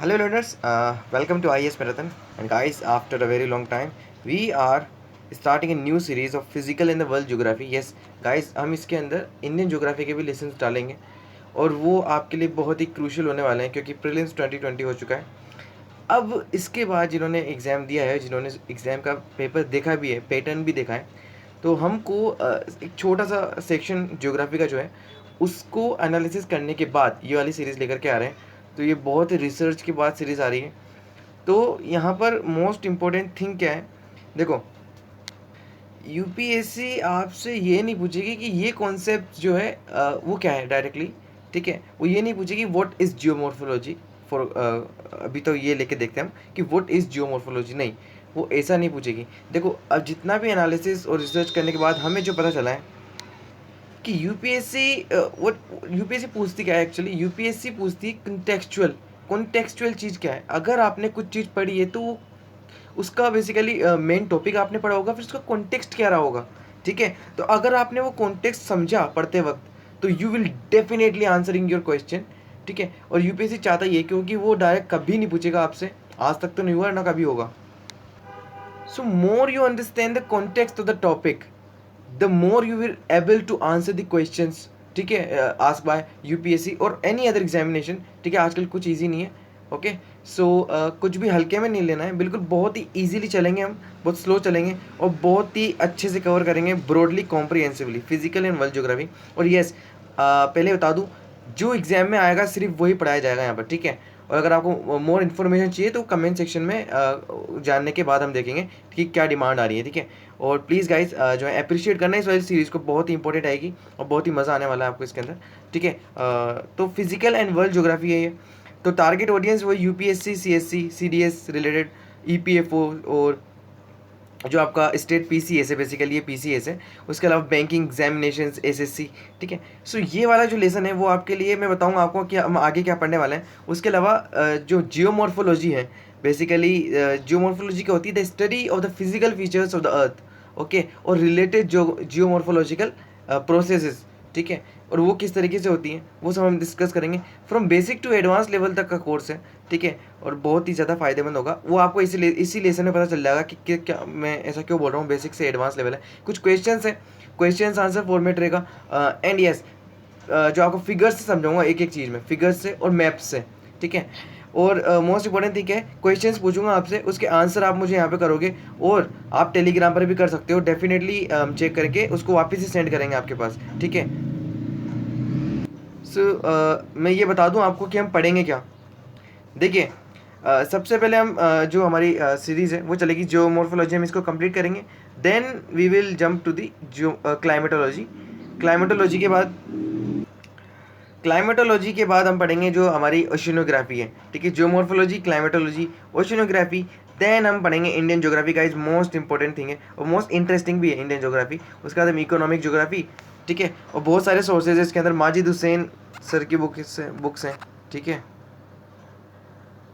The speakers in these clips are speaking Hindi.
Hello learners, welcome to IES Marathon. And guys, after a very long time, we are starting a new series of physical in the world geography. Yes, guys, हम इसके अंदर इंडियन ज्योग्राफी के भी लेसन डालेंगे और वो आपके लिए बहुत ही क्रूशल होने वाले हैं क्योंकि प्रीलिम्स 2020 हो चुका है। अब इसके बाद जिन्होंने एग्ज़ाम दिया है, जिन्होंने एग्ज़ाम का पेपर देखा भी है, पैटर्न भी देखा है, तो हमको एक छोटा सा सेक्शन ज्योग्राफी का जो है उसको एनालिसिस करने के बाद ये वाली सीरीज़ लेकर के आ रहे हैं। तो ये बहुत रिसर्च के बाद सीरीज़ आ रही है। तो यहाँ पर मोस्ट इम्पोर्टेंट थिंग क्या है, देखो, यूपीएससी आपसे ये नहीं पूछेगी कि ये कॉन्सेप्ट जो है वो क्या है डायरेक्टली, ठीक है। वो ये नहीं पूछेगी व्हाट इज़ जियोमॉर्फोलॉजी फॉर, अभी तो ये लेके देखते हैं हम कि व्हाट इज़ जियोमॉर्फोलॉजी, नहीं, वो ऐसा नहीं पूछेगी। देखो, अब जितना भी एनालिसिस और रिसर्च करने के बाद हमें जो पता चला है कि यूपीएससी वो यूपीएससी पूछती क्या है एक्चुअली, यूपीएससी पूछती कंटेक्चुअल। कॉन्टेक्चुअल चीज़ क्या है? अगर आपने कुछ चीज़ पढ़ी है तो उसका बेसिकली मेन टॉपिक आपने पढ़ा होगा, फिर उसका कॉन्टेक्स्ट क्या रहा होगा, ठीक है। तो अगर आपने वो कॉन्टेक्स्ट समझा पढ़ते वक्त तो you will definitely answering your question, ठीक है। और यूपीएससी चाहता ही है क्योंकि वो डायरेक्ट कभी नहीं पूछेगा आपसे, आज तक तो नहीं हुआ ना कभी होगा। So more you understand the context of the topic, the more you will able to answer the questions, ठीक है, asked by यूपीएससी और एनी अदर एग्जामिनेशन, ठीक है। आजकल कुछ इजी नहीं है, ओके। सो कुछ भी हल्के में नहीं लेना है, बिल्कुल बहुत ही इजीली चलेंगे हम, बहुत स्लो चलेंगे और बहुत ही अच्छे से कवर करेंगे broadly comprehensively physical and world geography. और यस, पहले बता दूँ, जो एग्जाम में आएगा सिर्फ वही पढ़ाया जाएगा यहाँ पर, ठीक है। और अगर आपको मोर इन्फॉर्मेशन चाहिए तो कमेंट सेक्शन में जानने के बाद हम देखेंगे कि क्या डिमांड आ रही है, ठीक है। और प्लीज़ गाइज जो है अप्रिशिएट करना इस वाली सीरीज़ को, बहुत ही इंपॉर्टेंट आएगी और बहुत ही मज़ा आने वाला है आपको इसके अंदर, ठीक है। तो फिजिकल एंड वर्ल्ड ज्योग्राफी है ये। तो टारगेट ऑडियंस वो UPSC, CSC, CDS related, EPFO और जो आपका स्टेट पीसीएस है, बेसिकली ये पीसीएस है। उसके अलावा बैंकिंग एग्जामिनेशंस, एसएससी, ठीक है। सो ये वाला जो लेसन है वो आपके लिए मैं बताऊंगा आपको कि हम आगे क्या पढ़ने वाले हैं। उसके अलावा जो जियोमॉर्फोलॉजी है, बेसिकली जियोमॉर्फोलॉजी क्या होती है, the study of the physical features of the earth, okay, और रिलेटेड जो जियोमॉर्फोलॉजिकल प्रोसेसेस, ठीक है। और वो किस तरीके से होती हैं वो सब हम डिस्कस करेंगे। From basic to advance level तक का कोर्स है, ठीक है। और बहुत ही ज़्यादा फायदेमंद होगा, वो आपको इसी लेसन में पता चल जाएगा कि क्या मैं ऐसा क्यों बोल रहा हूँ, बेसिक से एडवांस लेवल है। कुछ क्वेश्चंस हैं, क्वेश्चंस आंसर फॉर्मेट रहेगा। एंड यस, जो आपको फिगर्स से समझाऊंगा, एक एक चीज़ में फिगर्स से और मैप्स से, ठीक है। और मोस्ट इंपॉर्टेंट थिंग है, क्वेश्चंस पूछूंगा आपसे, उसके आंसर आप मुझे यहाँ पे करोगे और आप टेलीग्राम पर भी कर सकते हो, डेफिनेटली चेक करके उसको वापस से सेंड करेंगे आपके पास, ठीक है। सो मैं ये बता दूं आपको कि हम पढ़ेंगे क्या। देखिए, सबसे पहले हम जो हमारी सीरीज़ है वो चलेगी जियोमॉर्फोलॉजी, हम इसको कंप्लीट करेंगे। Then we will jump to the climatology. Climatology के बाद क्लाइमेटोलॉजी के बाद हम पढ़ेंगे जो हमारी ओशिनोग्राफी है, ठीक है। जियोमॉर्फोलॉजी, क्लाइमेटोलॉजी, ओशिनोग्राफी, देन हम पढ़ेंगे इंडियन ज्योग्राफी का, इज मोस्ट इंपॉर्टेंट थिंग है और मोस्ट इंटरेस्टिंग भी है इंडियन ज्योग्राफी। उसके बाद हम इकोनॉमिक ज्योग्राफी, ठीक है। और बहुत सारे सोर्सेज है इसके अंदर, माजिद हुसैन सर की बुक्स हैं, ठीक है।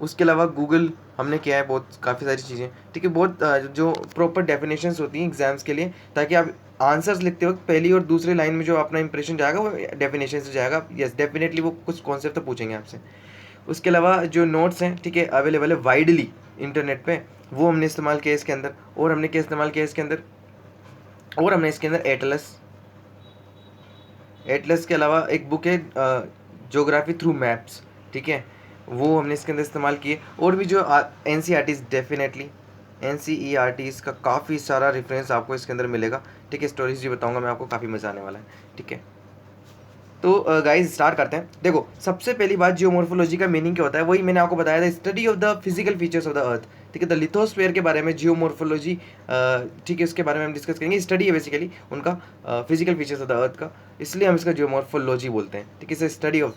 उसके अलावा गूगल हमने किया है, बहुत काफ़ी सारी चीज़ें, ठीक है। बहुत जो प्रॉपर डेफिनेशंस होती हैं एग्जाम्स के लिए, ताकि आप आंसर्स लिखते वक्त पहली और दूसरी लाइन में जो अपना इंप्रेशन जाएगा वो डेफिनेशन से जाएगा। यस, डेफिनेटली वो कुछ कॉन्सेप्ट तो पूछेंगे आपसे। उसके अलावा जो नोट्स हैं, ठीक है, अवेलेबल है वाइडली इंटरनेट पे, वो हमने इस्तेमाल किया इसके अंदर। और हमने क्या इस्तेमाल किया इसके अंदर, और हमने इसके अंदर एटलस, एटलस के अलावा एक बुक है ज्योग्राफी थ्रू मैप्स, ठीक है, वो हमने इसके अंदर इस्तेमाल किए। और भी जो N C R Ts, definitely N C E R Ts का काफ़ी सारा रेफरेंस आपको इसके अंदर मिलेगा, ठीक है। स्टोरीज भी बताऊंगा मैं आपको, काफ़ी मज़ा आने वाला है, ठीक है। तो गाइज स्टार्ट करते हैं। देखो, सबसे पहली बात, जियोमॉर्फोलॉजी का मीनिंग क्या होता है, वही मैंने आपको बताया था, study of the physical features of the earth, ठीक है। द लिथोस्फीयर के बारे में जियोमॉर्फोलॉजी, ठीक है, उसके बारे में हम डिस्कस करेंगे। स्टडी है बेसिकली उनका फिजिकल फीचर्स ऑफ द अर्थ का, इसलिए हम इसका जियोमॉर्फोलॉजी बोलते हैं, ठीक है। Study of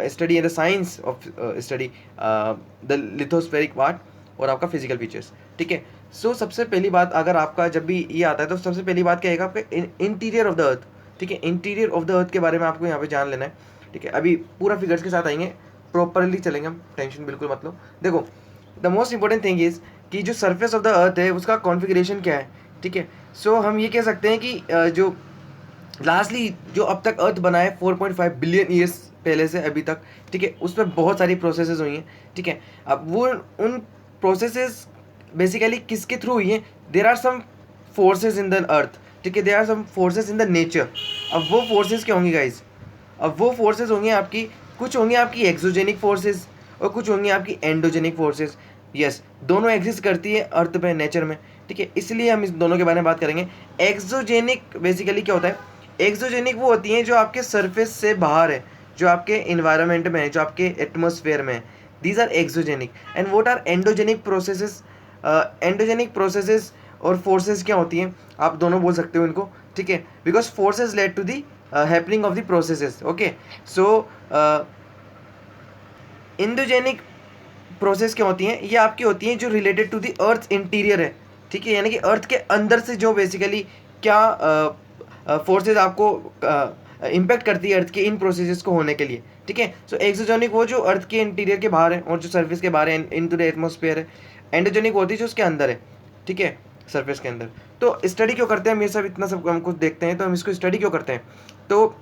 study the science of study the lithospheric part और आपका फिजिकल फीचर्स, ठीक है। सो सबसे पहली बात, अगर आपका जब भी ये आता है तो सबसे पहली बात क्या है, आपका इंटीरियर ऑफ द अर्थ, ठीक है। इंटीरियर ऑफ द अर्थ के बारे में आपको यहाँ पे जान लेना है, ठीक है। अभी पूरा फिगर्स के साथ आएंगे, प्रॉपरली चलेंगे हम, टेंशन बिल्कुल मत लो। देखो, the most important thing is कि जो सरफेस ऑफ द अर्थ है उसका कॉन्फ़िगरेशन क्या है, ठीक है। सो हम ये कह सकते हैं कि जो लास्टली जो अब तक अर्थ बना है 4.5 बिलियन ईयर्स पहले से अभी तक, ठीक है, उसमें बहुत सारी प्रोसेसेस हुई हैं, ठीक है। अब वो उन प्रोसेसेस बेसिकली किसके थ्रू हुई हैं? There are some forces in the earth, ठीक है, there are some forces in the nature. अब वो फोर्सेज क्या होंगी गाइज? अब वो फोर्सेज होंगी आपकी, कुछ होंगी आपकी एक्सोजेनिक फोर्सेज और कुछ होंगी आपकी एंडोजेनिक फोर्सेज। यस, दोनों एग्जिस्ट करती है अर्थ पे, नेचर में, ठीक है, इसलिए हम इस दोनों के बारे में बात करेंगे। एक्सोजेनिक बेसिकली क्या होता है? एक्सोजेनिक वो होती हैं जो आपके सरफेस से बाहर है, जो आपके इन्वायरमेंट में है, जो आपके एटमोसफेयर में है, these are exogenic. And what are endogenic processes? Endogenic processes और फोर्सेस क्या होती हैं? आप दोनों बोल सकते हो इनको, ठीक है, because forces led to the happening of the processes. Okay, so endogenic process क्या होती हैं? ये आपकी होती हैं जो related to the earth interior है, ठीक है, यानी कि अर्थ के अंदर से जो बेसिकली क्या फोर्सेज आपको इम्पैक्ट करती है अर्थ के इन प्रोसेसेस को होने के लिए, ठीक है। सो एक्सोजेनिक वो जो अर्थ के इंटीरियर के बाहर है और जो सरफेस के बाहर है, इन टू द एटमोसफेयर है। एंडोजेनिक होती है जो उसके अंदर है, ठीक है, सरफेस के अंदर। तो स्टडी क्यों करते हैं हम ये सब? इतना सब हम कुछ देखते हैं तो हम इसको स्टडी क्यों करते हैं? तो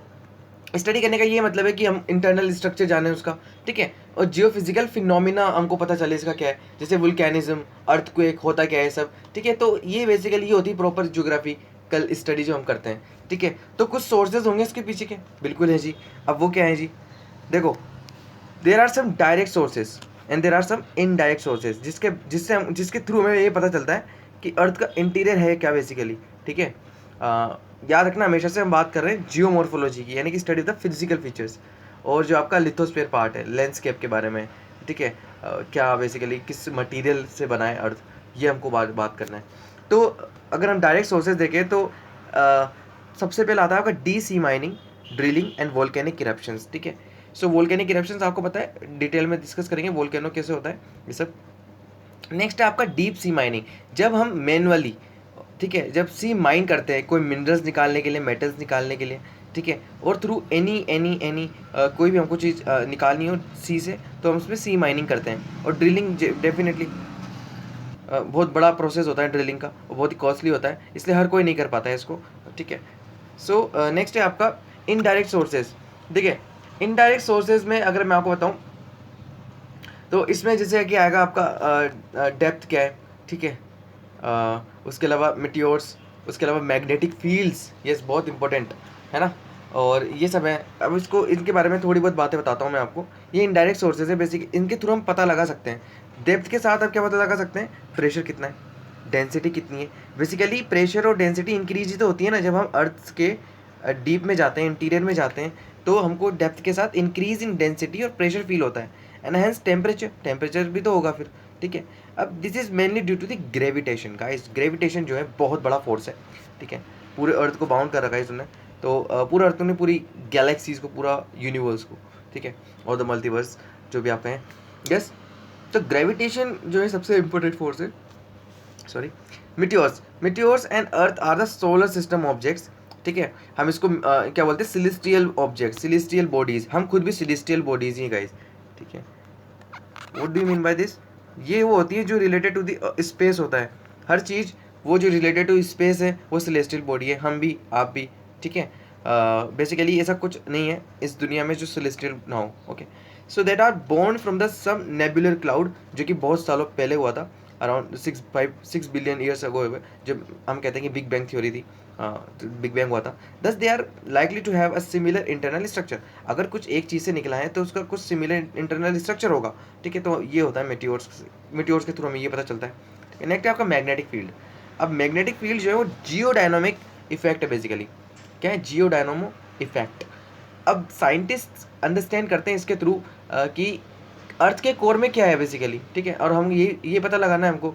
स्टडी करने का ये मतलब है कि हम इंटरनल स्ट्रक्चर जाने उसका, ठीक है, और जियोफिजिकल फिनोमिना हमको पता चले इसका क्या है, जैसे वुल्केनिज्म, अर्थक्वेक होता क्या है सब, ठीक है। तो ये बेसिकली ये होती है प्रॉपर ज्योग्राफिकल स्टडी जो हम करते हैं, ठीक है। तो कुछ सोर्सेज होंगे इसके पीछे के, बिल्कुल है जी। अब वो क्या है जी? देखो, there are some direct sources and there are some indirect sources, जिसके थ्रू हमें ये पता चलता है कि अर्थ का इंटीरियर है क्या बेसिकली, ठीक है। याद रखना, हमेशा से हम बात कर रहे हैं जियोमॉर्फोलॉजी की, यानी कि study of the physical features, और जो आपका लिथोस्फीयर पार्ट है, लैंडस्केप के बारे में, ठीक है, क्या बेसिकली किस मटेरियल से बना है अर्थ, ये हमको बात करना है। तो अगर हम डायरेक्ट सोर्सेज देखें तो सबसे पहले आता है आपका D sea mining, drilling and volcanic eruptions, ठीक है। सो वोल्केनिक इरप्शंस आपको पता है, डिटेल में डिस्कस करेंगे वोल्केनो कैसे होता है ये सब। नेक्स्ट है आपका डीप सी माइनिंग, जब हम मैनुअली, ठीक है, जब सी माइन करते हैं कोई मिनरल्स निकालने के लिए, मेटल्स निकालने के लिए, ठीक है, और थ्रू एनी कोई भी हमको चीज़ निकालनी हो सी से, तो हम उसमें सी माइनिंग करते हैं। और ड्रिलिंग डेफिनेटली बहुत बड़ा प्रोसेस होता है ड्रिलिंग का, और बहुत ही कॉस्टली होता है, इसलिए हर कोई नहीं कर पाता है इसको, ठीक है। सो नेक्स्ट है आपका इनडायरेक्ट सोर्सेज। देखिए, इनडायरेक्ट सोर्सेज में अगर मैं आपको बताऊँ तो इसमें जैसे कि आएगा आपका डेप्थ क्या है, ठीक है, उसके अलावा मिटियोर्स, उसके अलावा मैग्नेटिक फील्ड्स, ये बहुत इंपॉर्टेंट है ना, और ये सब है। अब इसको, इनके बारे में थोड़ी बहुत बातें बताता हूँ मैं आपको। ये इनडायरेक्ट सोर्सेज है बेसिक, इनके थ्रू हम पता लगा सकते हैं। डेप्थ के साथ आप क्या पता लगा सकते हैं? प्रेशर कितना है, डेंसिटी कितनी है। बेसिकली प्रेशर और डेंसिटी इंक्रीज तो होती है ना जब हम अर्थ के डीप में जाते हैं, इंटीरियर में जाते हैं, तो हमको डेप्थ के साथ इंक्रीज इन डेंसिटी और प्रेशर फील होता है। एंड हेंस टेम्परेचर भी तो होगा फिर, ठीक है। अब this is mainly due to the gravitation guys. Gravitation जो है बहुत बड़ा फोर्स है, ठीक है, पूरे अर्थ को बाउंड कर रखा है इसने, तो पूरा अर्थ ने, पूरी गैलेक्सीज को, पूरा यूनिवर्स को, ठीक है, और द मल्टीवर्स जो भी आप हैं, यस। तो ग्रेविटेशन जो है सबसे इंपॉर्टेंट फोर्स है। Sorry, meteors and earth are the solar system objects, ठीक है। हम इसको क्या बोलते हैं? Celestial object, celestial bodies. हम खुद भी सिलेस्टियल बॉडीज ही गाइस, ठीक है। What do you mean by this? ये वो होती है जो रिलेटेड टू द स्पेस होता है, हर चीज़ वो जो रिलेटेड टू स्पेस है वो सिलेस्टियल बॉडी है, हम भी, आप भी, ठीक है। बेसिकली ऐसा कुछ नहीं है इस दुनिया में जो सिलेस्टियल ना हो, okay. So that are born from the some nebular cloud, जो कि बहुत सालों पहले हुआ था, अराउंड 6 बिलियन ईयर्स अगो, जब हम कहते हैं कि बिग बैंग थ्योरी थी, बिग बैंग हुआ था। Thus they are likely to have a similar internal structure. अगर कुछ एक चीज़ से निकला है तो उसका कुछ सिमिलर इंटरनल स्ट्रक्चर होगा, ठीक है। तो ये होता है मेटियोर्स के थ्रू हमें ये पता चलता है। नेक्स्ट है आपका मैग्नेटिक फील्ड। अब मैग्नेटिक फील्ड जो है वो जियोडायनामिक इफेक्ट है बेसिकली। क्या है? जियोडायनामो इफेक्ट। अब साइंटिस्ट अंडरस्टैंड करते हैं इसके थ्रू कि अर्थ के कोर में क्या है बेसिकली, ठीक है, और हम ये पता लगाना है हमको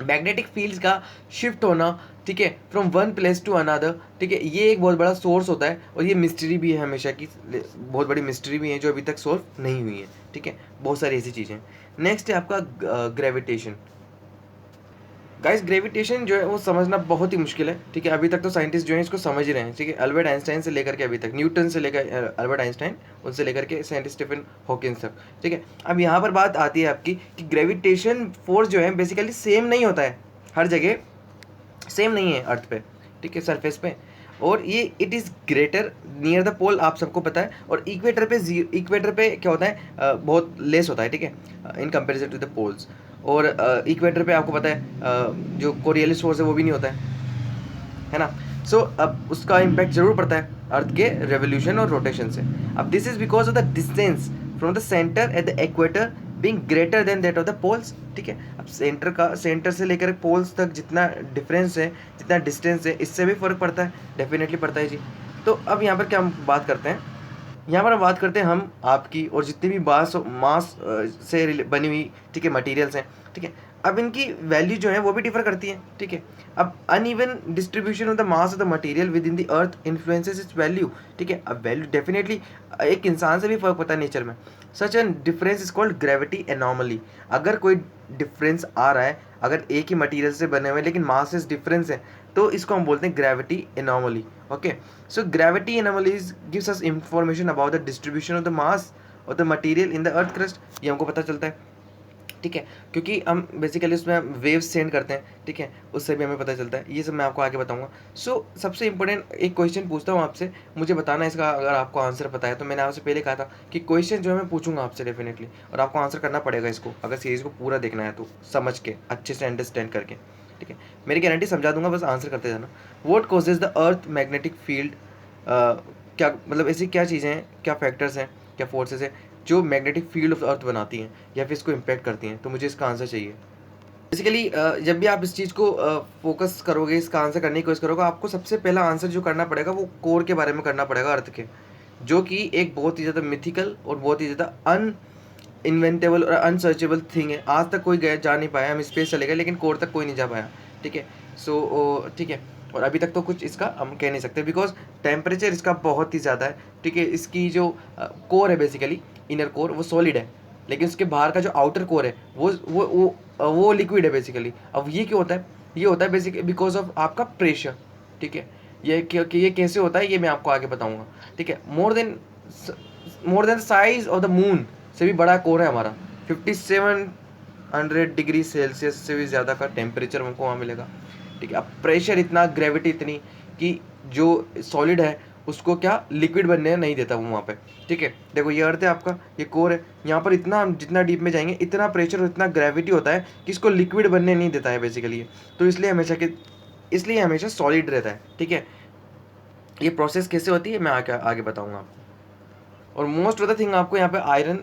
मैग्नेटिक फील्ड्स का शिफ्ट होना, ठीक है, from one place to another, ठीक है। ये एक बहुत बड़ा सोर्स होता है, और ये मिस्ट्री भी है हमेशा की, बहुत बड़ी मिस्ट्री भी है जो अभी तक सॉल्व नहीं हुई है, ठीक है। बहुत सारी ऐसी चीज़ें। नेक्स्ट है आपका ग्रेविटेशन। गाइस, ग्रेविटेशन जो है वो समझना बहुत ही मुश्किल है, ठीक है। अभी तक तो साइंटिस्ट जो है इसको समझ ही रहे हैं, ठीक है। अल्बर्ट आइंस्टाइन से लेकर के अभी तक, न्यूटन से लेकर अल्बर्ट आइंस्टाइन, उनसे लेकर के सेंट स्टीफन हॉकिंस तक, ठीक है। अब यहाँ पर बात आती है आपकी कि ग्रेविटेशन फोर्स जो है बेसिकली सेम नहीं होता है हर जगह, सेम नहीं है अर्थ पे, ठीक है, सरफेस पे। और ये it is greater near the pole, आप सबको पता है, और इक्वेटर पे क्या होता है, बहुत लेस होता है, ठीक है, in comparison to the poles. और इक्वेटर पे आपको पता है जो कोरियलिस फोर्स है वो भी नहीं होता है ना। सो अब उसका इम्पैक्ट जरूर पड़ता है अर्थ के रेवोल्यूशन और रोटेशन से। अब this is because of the distance from the centre at the equator being greater than that of the poles, ठीक है। अब सेंटर से लेकर पोल्स तक जितना डिफरेंस है, जितना डिस्टेंस है, इससे भी फर्क पड़ता है, डेफिनेटली पड़ता है जी। तो अब यहाँ पर क्या हम बात करते हैं, यहाँ पर हम बात करते हैं हम आपकी और जितनी भी मास से बनी हुई, ठीक है, मटेरियल्स हैं, ठीक है। अब इनकी वैल्यू जो है वो भी डिफर करती है, ठीक है। अब uneven distribution of the mass of the material with in the earth influences it's value, ठीक है। अब वैल्यू डेफिनेटली एक इंसान से भी फर्क पड़ता है नेचर में। Such an difference is called gravity anomaly. अगर कोई डिफरेंस आ रहा है, अगर एक ही मटेरियल से बने हुए लेकिन मासेस डिफरेंस है, तो इसको हम बोलते हैं gravity anomaly. Okay, so gravity anomalies gives us information about the distribution of the mass of the material in the earth crust. ये हमको पता चलता है, ठीक है, क्योंकि हम बेसिकली उसमें वेव्स सेंड करते हैं, ठीक है, उससे भी हमें पता चलता है। ये सब मैं आपको आगे बताऊंगा। सो सबसे इंपॉर्टेंट एक क्वेश्चन पूछता हूँ आपसे, मुझे बताना है इसका, अगर आपको आंसर पता है तो। मैंने आपसे पहले कहा था कि क्वेश्चन जो है मैं पूछूंगा आपसे डेफिनेटली, और आपको आंसर करना पड़ेगा इसको, अगर सीरीज को पूरा देखना है तो, समझ के अच्छे से अंडरस्टैंड करके, ठीक है। मेरी गारंटी समझा दूंगा, बस आंसर करते जाना। What causes the earth magnetic field, क्या मतलब ऐसी क्या चीज़ें हैं, क्या फैक्टर्स हैं, क्या फोर्सेस हैं जो मैग्नेटिक फील्ड ऑफ अर्थ बनाती हैं या फिर इसको इम्पैक्ट करती हैं। तो मुझे इसका आंसर चाहिए। बेसिकली जब भी आप इस चीज़ को फोकस करोगे, इसका आंसर करने की कोशिश करोगे, आपको सबसे पहला आंसर जो करना पड़ेगा वो कोर के बारे में करना पड़ेगा, अर्थ के, जो कि एक बहुत ही ज़्यादा मिथिकल और बहुत ही ज़्यादा अन इन्वेंटेबल और अनसर्चेबल थिंग है। आज तक कोई गया जा नहीं पाया, हम स्पेस चले गए लेकिन कोर तक कोई नहीं जा पाया, ठीक है। सो ठीक है, और अभी तक तो कुछ इसका हम कह नहीं सकते, बिकॉज टेम्परेचर इसका बहुत ही ज़्यादा है, ठीक है। इसकी जो कोर है बेसिकली, इनर कोर, वो सॉलिड है, लेकिन उसके बाहर का जो आउटर कोर है वो लिक्विड है बेसिकली। अब ये क्यों होता है, ये होता है बेसिकली बिकॉज ऑफ आपका प्रेशर, ठीक है। ये कैसे होता है ये मैं आपको आगे बताऊंगा, ठीक है। More than size of the moon से भी बड़ा कोर है हमारा, 5700 डिग्री सेल्सियस से भी ज़्यादा का टेम्परेचर हमको वहाँ मिलेगा, ठीक है। अब प्रेशर इतना, ग्रेविटी इतनी कि जो सॉलिड है उसको क्या लिक्विड बनने नहीं देता वो वहाँ पे, ठीक है। देखो ये अर्थ है आपका, ये कोर है, यहाँ पर इतना जितना डीप में जाएंगे इतना प्रेशर और इतना ग्रेविटी होता है कि इसको लिक्विड बनने नहीं देता है बेसिकली। तो इसलिए हमेशा सॉलिड रहता है, ठीक है। ये प्रोसेस कैसे होती है मैं आगे बताऊँगा आपको। और मोस्ट ऑफ द थिंग आपको यहाँ पे आयरन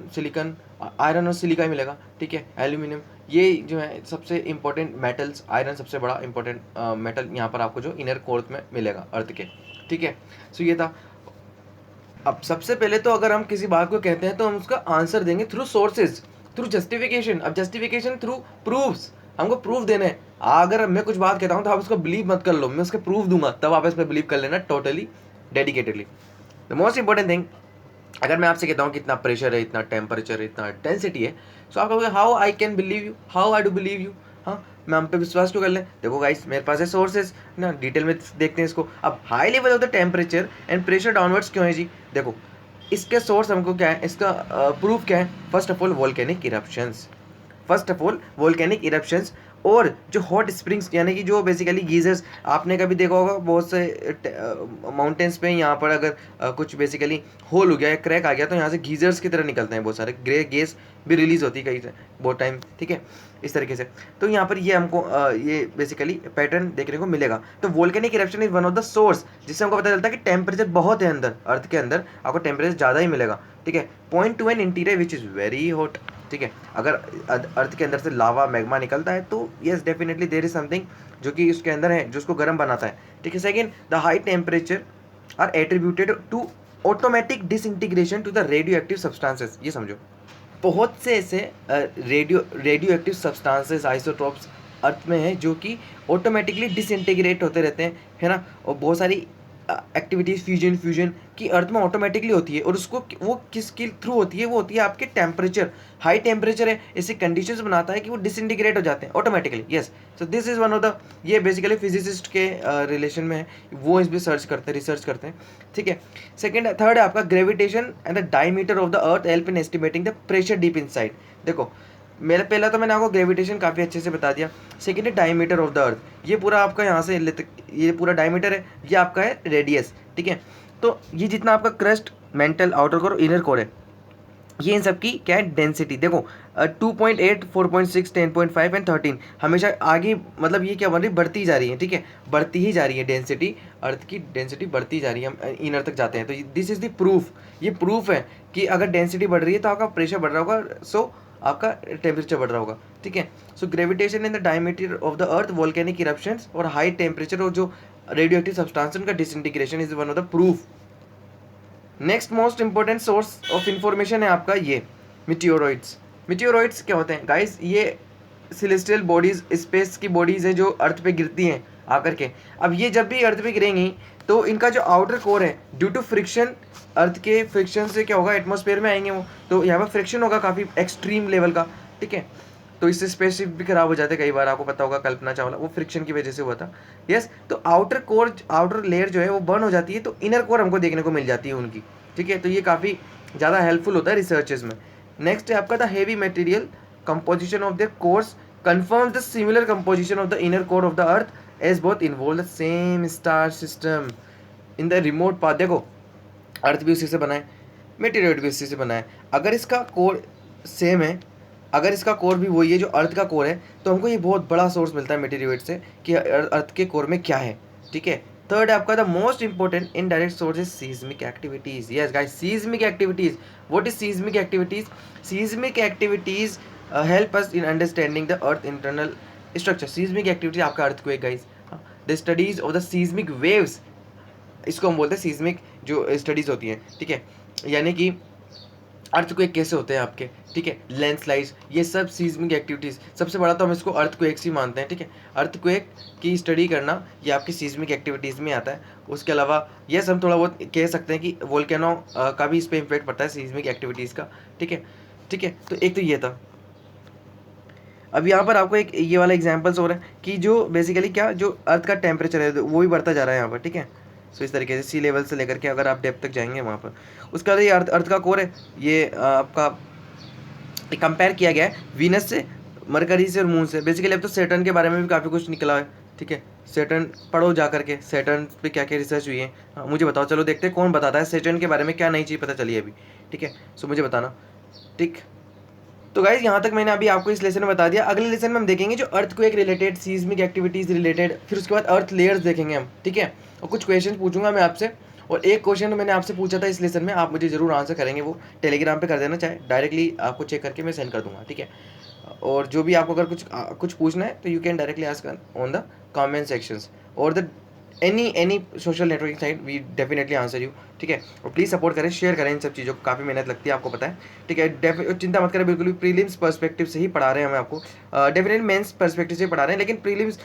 और सिलिका ही मिलेगा, ठीक है, एल्यूमिनियम, ये जो है सबसे इंपॉर्टेंट मेटल्स। आयरन सबसे बड़ा इंपॉर्टेंट मेटल यहाँ पर आपको जो इनर कोर में मिलेगा अर्थ के, ठीक है। सो ये था। अब सबसे पहले तो अगर हम किसी बात को कहते हैं तो हम उसका आंसर देंगे थ्रू सोर्सेज, थ्रू जस्टिफिकेशन। अब जस्टिफिकेशन थ्रू प्रूफ्स, हमको प्रूफ देने हैं। अगर मैं कुछ बात कहता हूँ तो आप उसको बिलीव मत कर लो, मैं उसके प्रूफ दूंगा, तब आप इस पर बिलीव कर लेना totally dedicatedly. The most important thing, अगर मैं आपसे कहता हूँ कि इतना प्रेशर है, इतना टेम्परेचर है, इतना डेंसिटी है, सो आप कहोगे how I can believe you, how I do believe you. हाँ, मैं हम पे विश्वास क्यों कर लें। देखो गाइस, मेरे पास है सोर्सेज ना, डिटेल में देखते हैं इसको। अब high level of the temperature and pressure downwards क्यों है जी, देखो इसके सोर्स हमको क्या है, इसका प्रूफ क्या है। First of all volcanic eruptions, और जो हॉट स्प्रिंग्स यानी कि जो बेसिकली गीजर्स, आपने कभी देखा होगा बहुत से माउंटेन्स पे यहाँ पर अगर कुछ बेसिकली होल हो गया या क्रैक आ गया तो यहाँ से गीजर्स की तरह निकलते हैं बहुत सारे, ग्रे गैस भी रिलीज होती है कहीं से बहुत टाइम, ठीक है, इस तरीके से। तो यहाँ पर ये हमको ये बेसिकली पैटर्न देखने को मिलेगा। तो volcanic eruption is one of the source जिससे हमको पता चलता है कि टेम्परेचर बहुत है अंदर, अर्थ के अंदर आपको टेम्परेचर ज़्यादा ही मिलेगा, ठीक है। Point to an interior which is very hot, ठीक है। अगर अर्थ के अंदर से लावा मैग्मा निकलता है तो yes definitely there is something जो कि उसके अंदर है जो उसको गर्म बनाता है, ठीक है। Second, the high temperature are attributed to automatic disintegration to the radioactive substances. ये समझो, बहुत से ऐसे radioactive substances, isotopes earth में है जो कि ऑटोमेटिकली डिसइंटीग्रेट होते रहते हैं, है ना। और बहुत सारी एक्टिविटीज़ फ्यूजन की अर्थ में ऑटोमेटिकली होती है, और उसको वो किसके थ्रू होती है, वो होती है आपके टेम्परेचर। हाई टेम्परेचर है, ऐसी कंडीशंस बनाता है कि वो डिसइंटीग्रेट हो जाते हैं automatically. Yes, so this is one of the, ये बेसिकली फिजिसिस्ट के रिलेशन में है, वो इस पर रिसर्च करते हैं, ठीक है। थर्ड है आपका gravitation and the diameter of the earth help in estimating the pressure deep inside. देखो मेरा पहला तो मैंने आपको ग्रेविटेशन काफ़ी अच्छे से बता दिया। सेकेंड है डायमीटर ऑफ द अर्थ, ये पूरा आपका यहाँ से ये पूरा डायमीटर है, ये आपका है रेडियस, ठीक है। तो ये जितना आपका crust, mental, outer core, inner core है, ये इन सब की क्या है डेंसिटी। देखो 2.8, 4.6, 10.5 एंड 13 हमेशा आगे, मतलब ये क्या बन रही, बढ़ती जा रही है, ठीक है, बढ़ती ही जा रही है डेंसिटी, अर्थ की डेंसिटी बढ़ती जा रही है, हम इनर तक जाते हैं। तो दिस इज द प्रूफ, ये प्रूफ है कि अगर डेंसिटी बढ़ रही है तो आपका प्रेशर बढ़ रहा होगा, सो आपका टेम्परेचर बढ़ रहा होगा, ठीक है। So gravitation in the diameter of the earth, volcanic eruptions और हाई टेम्परेचर और जो रेडियो एक्टिव सब्सटेंस उनका disintegration is one of the proof. Next most important source of information है आपका ये मिटियोरॉइड्स। मिटियोरॉइड्स क्या होते हैं गाइस, ये सिलेस्टियल बॉडीज, स्पेस की बॉडीज हैं जो अर्थ पे गिरती हैं आकर के। अब ये जब भी अर्थ पे गिरेंगी तो इनका जो आउटर कोर है, ड्यू टू फ्रिक्शन, अर्थ के फ्रिक्शन से क्या होगा, एटमॉस्फेयर में आएंगे वो, तो यहाँ पर फ्रिक्शन होगा काफ़ी एक्सट्रीम लेवल का, ठीक है। तो इससे स्पेसशिप भी खराब हो जाते हैं कई बार, आपको पता होगा कल्पना चावला, वो फ्रिक्शन की वजह से हुआ था, यस। तो आउटर कोर, आउटर लेयर जो है वो बर्न हो जाती है, तो इनर कोर हमको देखने को मिल जाती है उनकी, ठीक है। तो ये काफ़ी ज़्यादा हेल्पफुल होता है रिसर्चेज में। नेक्स्ट है आपका the heavy material composition of the course confirms the similar composition of the inner core of the earth as both involve the same star system in the remote path। देखो अर्थ भी उसी से बना है, मेटेरियल भी उसी से बना है। अगर इसका कोर सेम है, अगर इसका कोर भी वही है जो अर्थ का कोर है, तो हमको ये बहुत बड़ा सोर्स मिलता है मेटेरियल से कि अर्थ के कोर में क्या है, ठीक है। थर्ड है आपका the most important indirect source is seismic activities. Yes guys, seismic activities. What is seismic activities? Seismic activities help us in understanding the earth internal structure. Seismic activity आपका earthquake guys, the studies of the seismic waves, इसको हम बोलते हैं सीज्मिक जो स्टडीज़ होती हैं, ठीक है। यानी कि अर्थक्वेक कैसे होते हैं आपके, ठीक है, लैंडस्लाइड्स, ये सब सीज्मिक एक्टिविटीज़। सबसे बड़ा तो हम इसको अर्थक्वेक्स ही मानते हैं, ठीक है। अर्थक्वेक की स्टडी करना ये आपकी सीज्मिक एक्टिविटीज़ में आता है। उसके अलावा यस, हम थोड़ा बहुत कह सकते हैं कि वोल्केनो का भी इस पर इम्पैक्ट पड़ता है सीज्मिक एक्टिविटीज़ का, ठीक है, ठीक है। तो एक तो ये था। अब यहाँ पर आपको एक ये वाला एग्जाम्पल्स हो रहा है कि जो बेसिकली क्या, जो अर्थ का टेम्परेचर है वो भी बढ़ता जा रहा है यहाँ पर, ठीक है। सो इस तरीके से सी लेवल से लेकर के अगर आप डेप्थ तक जाएंगे वहाँ पर, उसके बाद ये अर्थ का कोर है, ये आपका कंपेयर किया गया है वीनस से, मरकरी से और मून से। बेसिकली अब तो सैटर्न के बारे में भी काफ़ी कुछ निकला है, ठीक है। सैटर्न पढ़ो जा करके, सैटर्न पे क्या क्या रिसर्च हुई है, हाँ मुझे बताओ, चलो देखते हैं कौन बताता है सैटर्न के बारे में, क्या नई चीज़ पता चली है अभी, ठीक है। सो मुझे बताना, ठीक। तो गाइज यहाँ तक मैंने अभी आपको इस लेसन में बता दिया। अगले लेसन में हम देखेंगे जो earthquake related, seismic activities related, फिर उसके बाद अर्थ लेयर्स देखेंगे हम, ठीक है। और कुछ क्वेश्चन पूछूंगा मैं आपसे, और एक क्वेश्चन मैंने आपसे पूछा था इस लेसन में, आप मुझे ज़रूर आंसर करेंगे, वो टेलीग्राम पे कर देना, चाहे डायरेक्टली आपको चेक करके मैं सेंड कर दूंगा, ठीक है। और जो भी आपको अगर कुछ पूछना है तो you can directly ask on the comment sections और the any social networking site, we definitely answer you, ठीक है। और प्लीज़ सपोर्ट करें, शेयर करें इन सब चीज़ों को, काफ़ी मेहनत लगती है आपको पता है, ठीक है। चिंता मत करें, बिल्कुल भी प्रीलिम्स पर्सपेक्टिव से ही पढ़ा रहे हैं हम आपको, डेफिनेटली मेंस पर्सपेक्टिव से पढ़ा रहे हैं, लेकिन प्रीलिम्स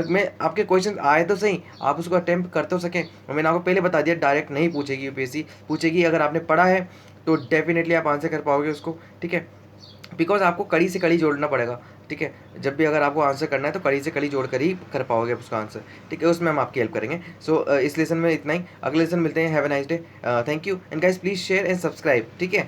में आपके क्वेश्चन आए तो सही, आप उसको अटेम्प्ट कर तो सकें। और मैंने आपको पहले बता दिया, डायरेक्ट नहीं पूछेगी यूपीएससी, पूछेगी अगर आपने पढ़ा है तो डेफिनेटली आप आंसर कर पाओगे उसको, ठीक है। बिकॉज आपको कड़ी से कड़ी जोड़ना पड़ेगा, ठीक है। जब भी अगर आपको आंसर करना है तो कड़ी से कड़ी जोड़ कर ही कर पाओगे उसका आंसर, ठीक है। उसमें हम आपकी हेल्प करेंगे। सो इस लेसन में इतना ही, अगले लेसन मिलते हैं। Have a nice day, thank you and guys please share and subscribe, ठीक है।